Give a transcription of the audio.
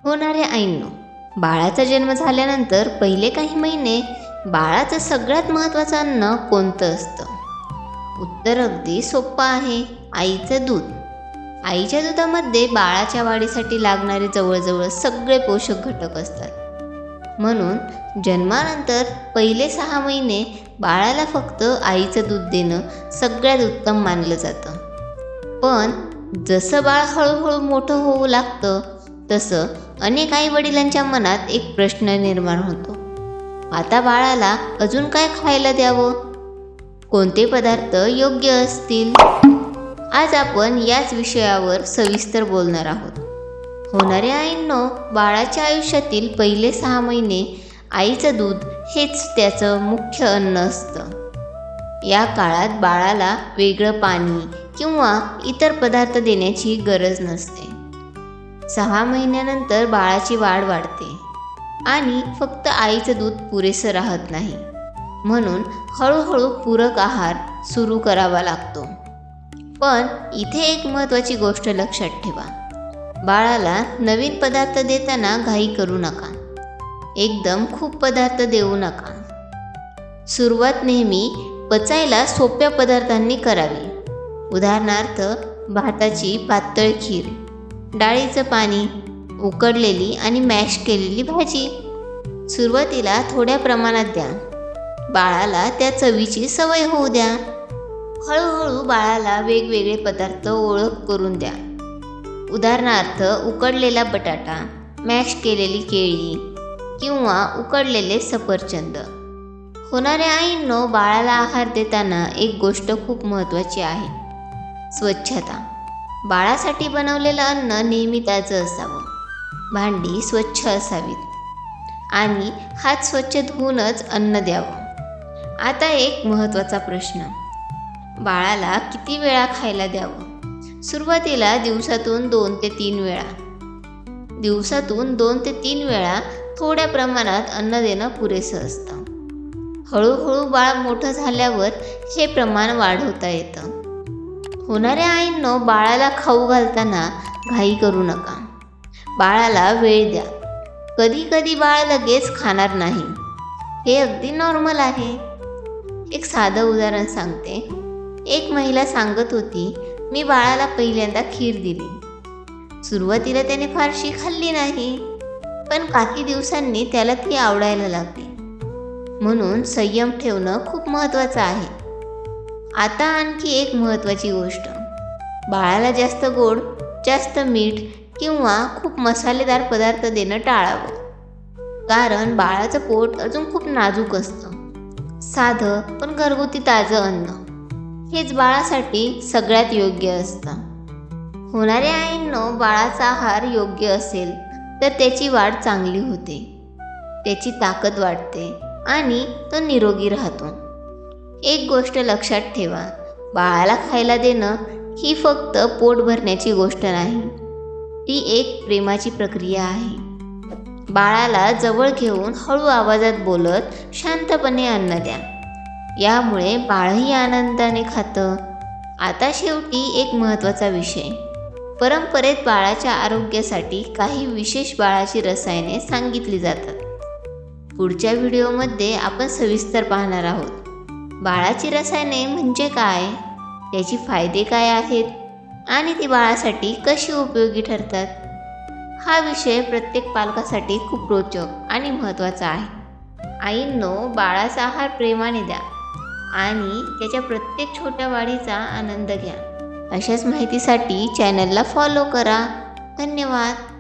होणारे आईंनो, बाळाचा जन्म झाल्यानंतर पहिले काही महिने बाळाचं सगळ्यात महत्त्वाचं अन्न कोणतं असतं? उत्तर अगदी सोपं आहे, आईचं दूध. आईच्या दुधामध्ये बाळाच्या वाढीसाठी लागणारे जवळजवळ सगळे पोषक घटक असतात. म्हणून जन्मानंतर पहिले 6 महिने बाळाला फक्त आईचं दूध देणं सगळ्यात उत्तम मानलं जातं. पण जसं बाळ हळूहळू मोठं होऊ लागतं तसं अनेक आईवडिलांच्या मनात एक प्रश्न निर्माण होतो. आता बाळाला अजून काय खायला द्यावं? कोणते पदार्थ योग्य असतील? आज आपण याच विषयावर सविस्तर बोलणार आहोत. होणाऱ्या आईंनो, बाळाच्या आयुष्यातील पहिले 6 महिने आईचं दूध हेच त्याचं मुख्य अन्न असतं. या काळात बाळाला वेगळं पाणी किंवा इतर पदार्थ देण्याची गरज नसते. 6 महिन्यानंतर बाळाची वाढ वाढते आणि फक्त आईचं दूध पुरेसं राहत नाही. म्हणून हळूहळू पूरक आहार सुरू करावा लागतो. पण इथे एक महत्त्वाची गोष्ट लक्षात ठेवा. बाळाला नवीन पदार्थ देताना घाई करू नका. एकदम खूप पदार्थ देऊ नका. सुरुवात नेहमी पचायला सोप्या पदार्थांनी करावी. उदाहरणार्थ भाताची पातळ खीर, डाळीचं पाणी, उकडलेली आणि मॅश केलेली भाजी. सुरुवातीला थोड्या प्रमाणात द्या. बाळाला त्या चवीची सवय होऊ द्या. हळूहळू बाळाला वेगवेगळे पदार्थ ओळख करून द्या. उदाहरणार्थ उकडलेला बटाटा, मॅश केलेली केळी किंवा उकडलेले सफरचंद. होणाऱ्या आईंनो, बाळाला आहार देताना एक गोष्ट खूप महत्त्वाची आहे, स्वच्छता. बाळासाठी बनवलेलं अन्न नेहमी ताजं असावं. भांडी स्वच्छ असावीत आणि हात स्वच्छ धुवूनच अन्न द्यावं. आता एक महत्त्वाचा प्रश्न, बाळाला किती वेळा खायला द्यावं? सुरुवातीला दिवसातून 2 ते 3 वेळा. दिवसातून 2 ते 3 वेळा थोड्या प्रमाणात अन्न देणं पुरेसं असतं. हळूहळू बाळ मोठं झाल्यावर हे प्रमाण वाढवता येतं. होणाऱ्या आईंनो, बाळाला खाऊ घालताना घाई करू नका. बाळाला वेळ द्या. कधी कधी बाळ लगेच खाणार नाही, हे अगदी नॉर्मल आहे. एक साधं उदाहरण सांगते. एक महिला सांगत होती, मी बाळाला पहिल्यांदा खीर दिली. सुरुवातीला त्याने फारशी खाल्ली नाही, पण काही दिवसांनी त्याला ती आवडायला लागली. म्हणून संयम ठेवणं खूप महत्त्वाचं आहे. आता आणखी एक महत्त्वाची गोष्ट, बाळाला जास्त गोड, जास्त मीठ किंवा खूप मसालेदार पदार्थ देणं टाळावं. कारण बाळाचं पोट अजून खूप नाजूक असतं. साधं पण घरगुती ताजं अन्न हेच बाळासाठी सगळ्यात योग्य असतं. होणाऱ्या आईंनो, बाळाचा आहार योग्य असेल तर त्याची वाढ चांगली होते, त्याची ताकद वाढते आणि तो निरोगी राहतो. एक गोष्ट लक्षात ठेवा, बाळाला खायला देणं ही फक्त पोट भरण्याची गोष्ट नाही, ती एक प्रेमाची प्रक्रिया आहे. बाळाला जवळ घेऊन हळू आवाजात बोलत शांतपणे अन्न द्या. यामुळे बाळही आनंदाने खातं. आता शेवटी एक महत्त्वाचा विषय, परंपरेत बाळाच्या आरोग्यासाठी काही विशेष बाळाची रसायने सांगितली जातात. पुढच्या व्हिडिओमध्ये आपण सविस्तर पाहणार आहोत. बाळाची रसायने म्हणजे काय, त्याची फायदे काय आहेत आणि ती बाळासाठी कशी उपयोगी ठरतात. हा विषय प्रत्येक पालकासाठी खूप रोचक आणि महत्त्वाचा आहे. आईंनो, बाळाचा आहार प्रेमाने द्या आणि त्याच्या प्रत्येक छोट्या वाढीचा आनंद घ्या. अशाच माहितीसाठी चॅनलला फॉलो करा. धन्यवाद.